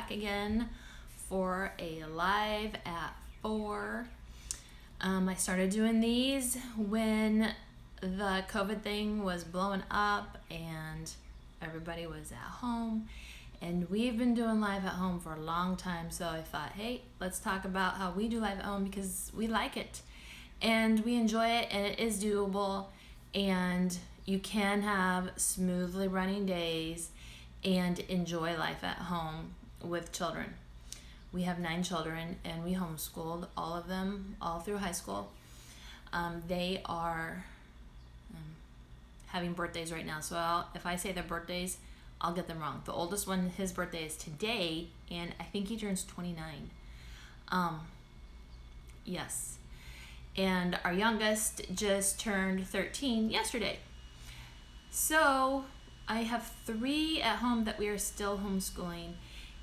back again for a live at 4. I started doing these when the COVID thing was blowing up and everybody was at home. And we've been doing live at home for a long time, so I thought, hey, let's talk about how we do live at home because we like it and we enjoy it and it is doable, and you can have smoothly running days and enjoy life at home with children. We have 9 children and we homeschooled all of them all through high school. They are having birthdays right now, so if I say their birthdays, I'll get them wrong. The oldest one, his birthday is today, and I think he turns 29. Yes. And our youngest just turned 13 yesterday. So I have 3 at home that we are still homeschooling,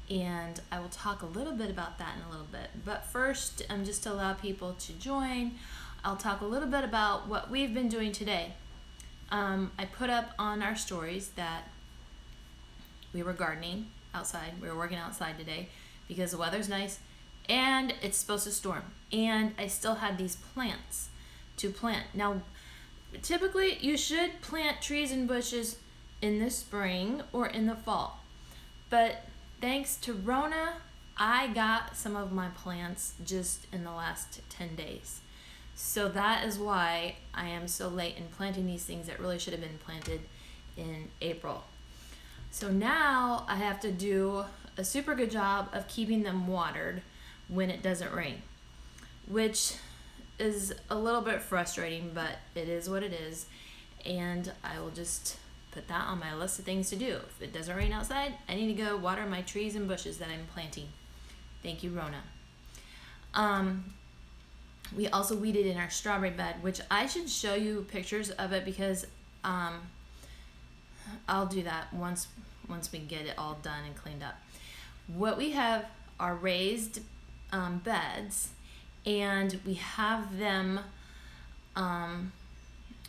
and I will talk a little bit about that in a little bit. But first, just to allow people to join, I'll talk a little bit about what we've been doing today. I put up on our stories that we were gardening outside. We were working outside today because the weather's nice and it's supposed to storm. And I still had these plants to plant. Now, typically you should plant trees and bushes in the spring or in the fall. But thanks to Rona, I got some of my plants just in the last 10 days. So that is why I am so late in planting these things that really should have been planted in April. So now I have to do a super good job of keeping them watered when it doesn't rain, which is a little bit frustrating, but it is what it is. And I will just put that on my list of things to do. If it doesn't rain outside, I need to go water my trees and bushes that I'm planting. Thank you, Rona. We also weeded in our strawberry bed, which I should show you pictures of it because I'll do that once we get it all done and cleaned up. What we have are raised beds, and we have them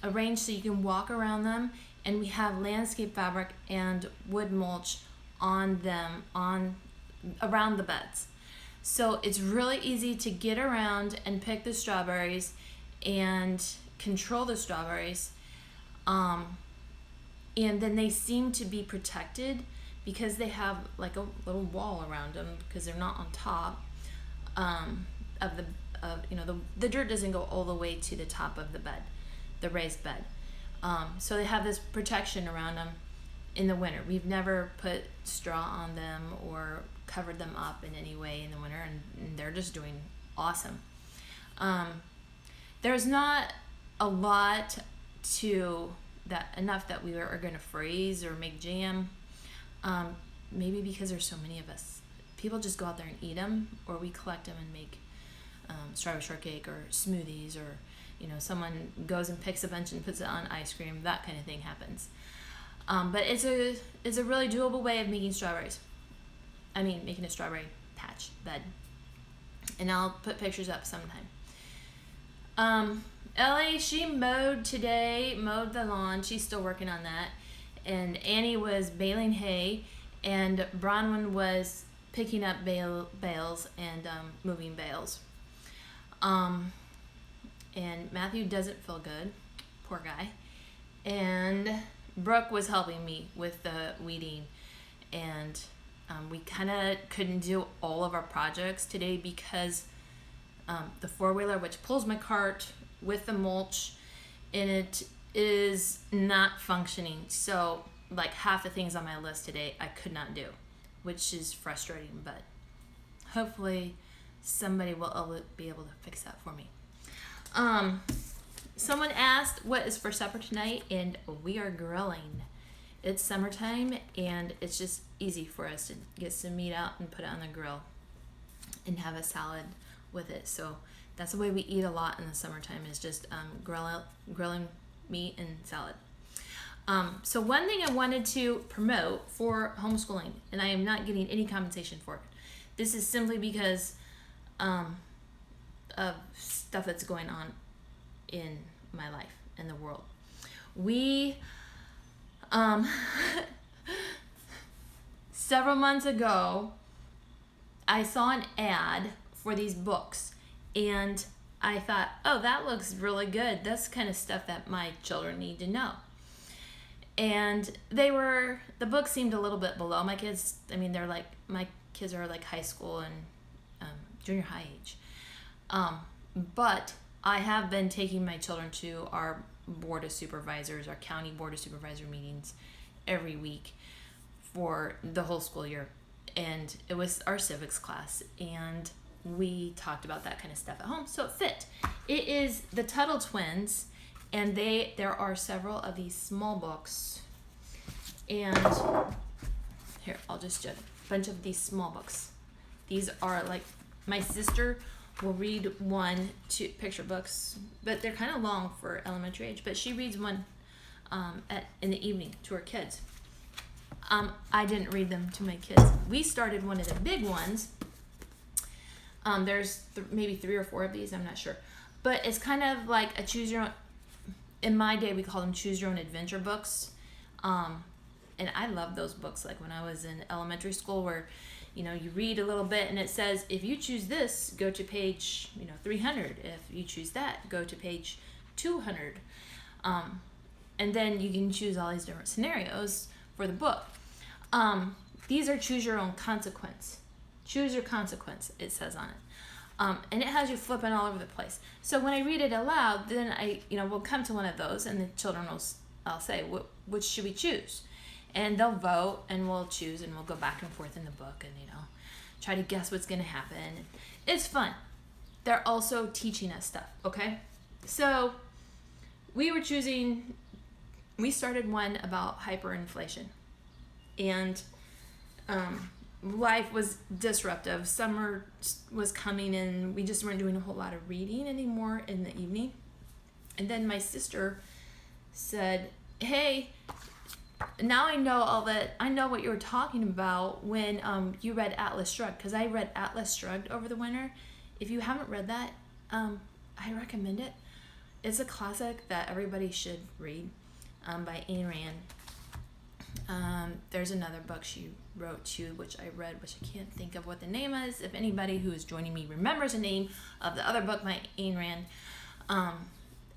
arranged so you can walk around them, and we have landscape fabric and wood mulch on them around the beds. So it's really easy to get around and pick the strawberries and control the strawberries. And then they seem to be protected because they have like a little wall around them because they're not on top the dirt doesn't go all the way to the top of the bed, the raised bed. So they have this protection around them in the winter. We've never put straw on them or covered them up in any way in the winter, and they're just doing awesome. There's not a lot enough that we are going to freeze or make jam, maybe because there's so many of us. People just go out there and eat them, or we collect them and make strawberry shortcake or smoothies, or someone goes and picks a bunch and puts it on ice cream. That kind of thing happens. But it's a really doable way of making strawberries. Making a strawberry patch bed. And I'll put pictures up sometime. Ellie, she mowed the lawn. She's still working on that. And Annie was baling hay, and Bronwyn was picking up bales and moving bales. And Matthew doesn't feel good, poor guy. And Brooke was helping me with the weeding, and we kind of couldn't do all of our projects today because the 4-wheeler, which pulls my cart with the mulch in it, is not functioning. So like half the things on my list today I could not do, which is frustrating, but hopefully somebody will be able to fix that for me. Someone asked what is for supper tonight, and we are grilling. It's summertime, and it's just easy for us to get some meat out and put it on the grill and have a salad with it. So that's the way we eat a lot in the summertime, is just grilling meat and salad. So one thing I wanted to promote for homeschooling, and I am not getting any compensation for it. This is simply because of stuff that's going on in my life and the world. We several months ago I saw an ad for these books, and I thought, oh, that looks really good. That's kind of stuff that my children need to know. And the books seemed a little bit below my kids. I mean, my kids are like high school and junior high age. But I have been taking my children to our board of supervisors, our county board of supervisor meetings every week for the whole school year. And it was our civics class, and we talked about that kind of stuff at home, so it fit. It is the Tuttle Twins, and there are several of these small books. And here, I'll just do a bunch of these small books. These are like, my sister will read two picture books, but they're kind of long for elementary age, but she reads one in the evening to her kids. I didn't read them to my kids. We started one of the big ones. There's maybe 3 or 4 of these, I'm not sure. But it's kind of like a choose your own, in my day we called them choose your own adventure books. And I love those books, like when I was in elementary school, where you read a little bit and it says, if you choose this, go to page 300. If you choose that, go to page 200. And then you can choose all these different scenarios for the book. These are choose your own consequence. Choose your consequence, it says on it. And it has you flipping all over the place. So when I read it aloud, then we'll come to one of those, and the children I'll say, which should we choose? And they'll vote, and we'll choose, and we'll go back and forth in the book, and try to guess what's going to happen. It's fun. They're also teaching us stuff, okay? So we started one about hyperinflation, and life was disruptive. Summer was coming, and we just weren't doing a whole lot of reading anymore in the evening. And then my sister said, hey, now I know what you were talking about when you read Atlas Shrugged, because I read Atlas Shrugged over the winter. If you haven't read that, I recommend it. It's a classic that everybody should read, by Ayn Rand. There's another book she wrote too, which I read, which I can't think of what the name is. If anybody who is joining me remembers the name of the other book by Ayn Rand,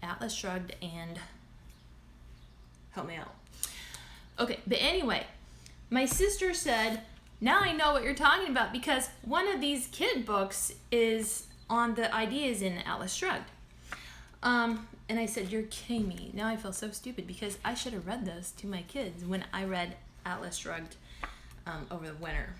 Atlas Shrugged, and help me out. Okay, but anyway, my sister said, now I know what you're talking about, because one of these kid books is on the ideas in Atlas Shrugged. And I said, you're kidding me. Now I feel so stupid, because I should have read this to my kids when I read Atlas Shrugged over the winter.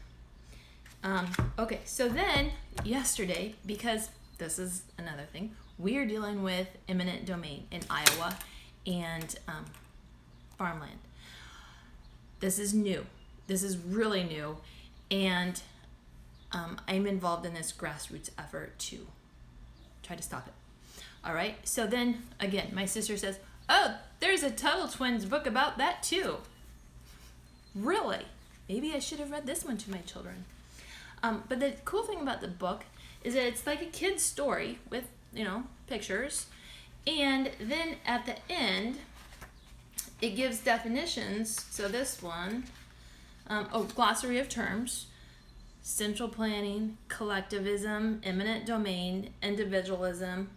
Okay, so then yesterday, because this is another thing, we are dealing with eminent domain in Iowa and farmland. This is new. This is really new. And I'm involved in this grassroots effort to try to stop it. All right. So then, again, my sister says, oh, there's a Tuttle Twins book about that too. Really? Maybe I should have read this one to my children. But the cool thing about the book is that it's like a kid's story with, pictures. And then at the end, it gives definitions. So this one, glossary of terms, central planning, collectivism, eminent domain, individualism,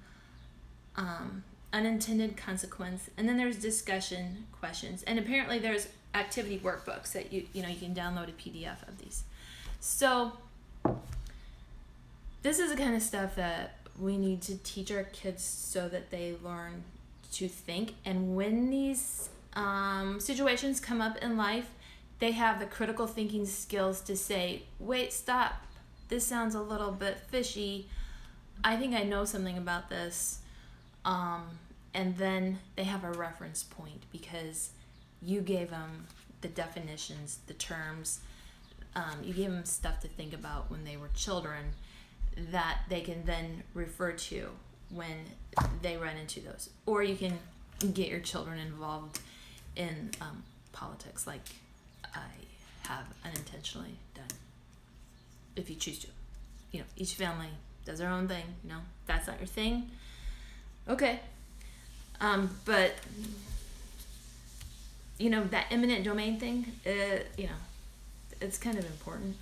unintended consequence, and then there's discussion questions, and apparently there's activity workbooks that you can download a PDF of these. So this is the kind of stuff that we need to teach our kids so that they learn to think, and when these situations come up in life, they have the critical thinking skills to say, wait, stop, this sounds a little bit fishy, I think I know something about this. And then they have a reference point, because you gave them the definitions, the terms, you gave them stuff to think about when they were children that they can then refer to when they run into those. Or you can get your children involved in politics, like I have unintentionally done, if you choose to. Each family does their own thing. That's not your thing. Okay. But that eminent domain thing, it's kind of important.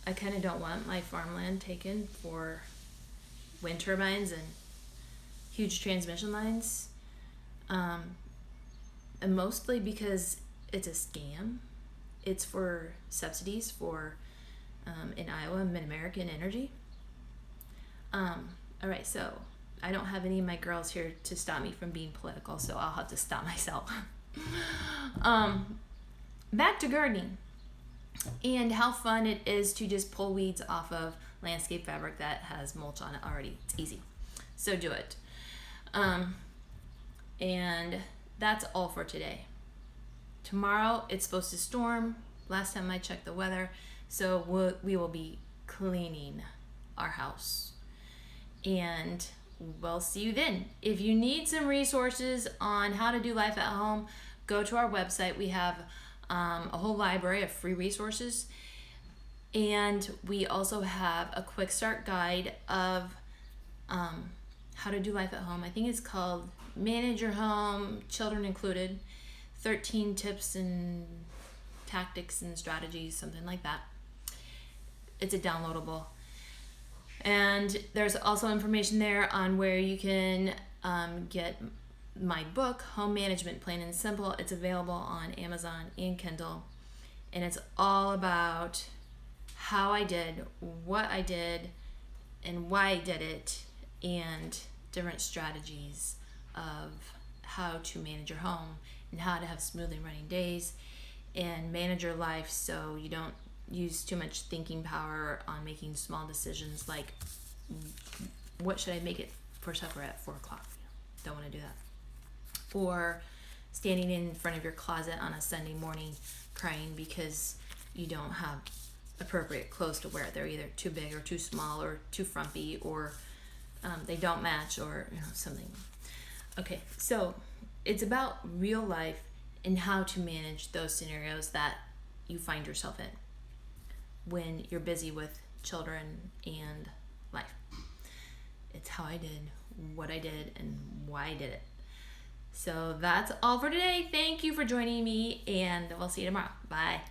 I kind of don't want my farmland taken for wind turbines and huge transmission lines. And mostly because it's a scam. It's for subsidies for, in Iowa, Mid-American Energy. All right, so I don't have any of my girls here to stop me from being political, so I'll have to stop myself. Back to gardening and how fun it is to just pull weeds off of landscape fabric that has mulch on it already. It's easy. So do it. And that's all for today. Tomorrow it's supposed to storm. Last time I checked the weather, so we will be cleaning our house. And we'll see you then. If you need some resources on how to do life at home, go to our website. We have a whole library of free resources. And we also have a quick start guide of how to do life at home. I think it's called Manage Your Home, Children Included, 13 tips and tactics and strategies, something like that. It's a downloadable. And there's also information there on where you can get my book, Home Management Plain and Simple. It's available on Amazon and Kindle. And it's all about how I did, what I did, and why I did it, and different strategies of how to manage your home and how to have smoothly running days and manage your life so you don't use too much thinking power on making small decisions like what should I make it for supper at 4 o'clock. Don't want to do that. Or standing in front of your closet on a Sunday morning crying because you don't have appropriate clothes to wear. They're either too big or too small or too frumpy, or they don't match, or something. Okay, so it's about real life and how to manage those scenarios that you find yourself in when you're busy with children and life. It's how I did, what I did, and why I did it. So that's all for today. Thank you for joining me, and we'll see you tomorrow. Bye.